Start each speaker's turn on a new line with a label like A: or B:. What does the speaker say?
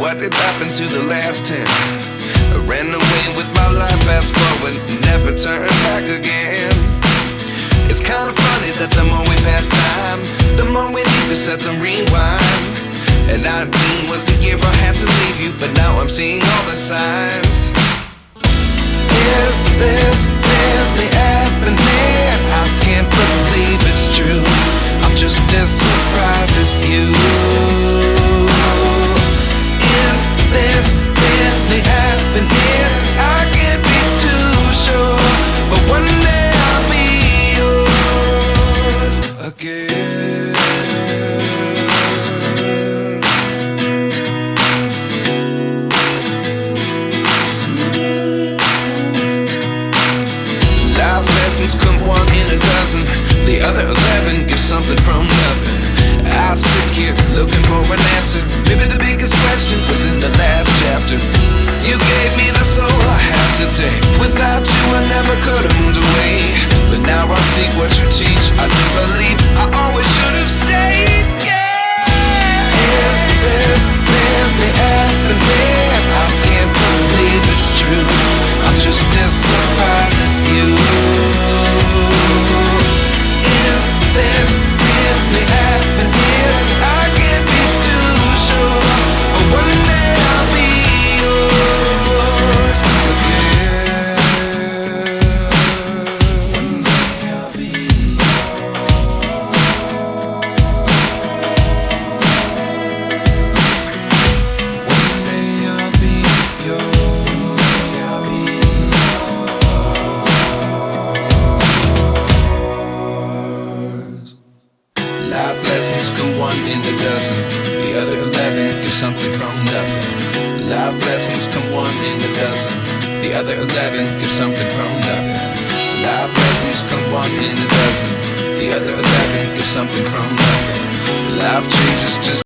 A: what did happen to the last 10? I ran away with my life, fast forward, never turn back again. It's kind of funny that the more we pass time, the more we need to set them rewind. And 19 was the year I had to leave you, but now I'm seeing all the signs. Is this really happening? I can't believe it's true. I'm just as surprised as you. Is this really happening? I can't be too sure, but one day I'll be yours again. Life lessons come one in a dozen. The other 11 get something from nothing. I sit here looking for an answer. Maybe the biggest question was in the last chapter. You gave me the soul I have today. Without you I never could have moved away. But now I see what you teach. I do believe I always should have stayed. Yeah. Is this really happening? I can't believe it's true. I'm just as surprised as you. Is this really happening? I can't be too sure, but one day I'll be yours again. One day I'll be yours. One day I'll be yours. I'll be yours. Life lessons come one in a dozen. The other 11 give something from nothing. Life lessons come one in a dozen. The other 11 give something from nothing. Life lessons come one in a dozen. The other 11 give something from nothing. Life changes just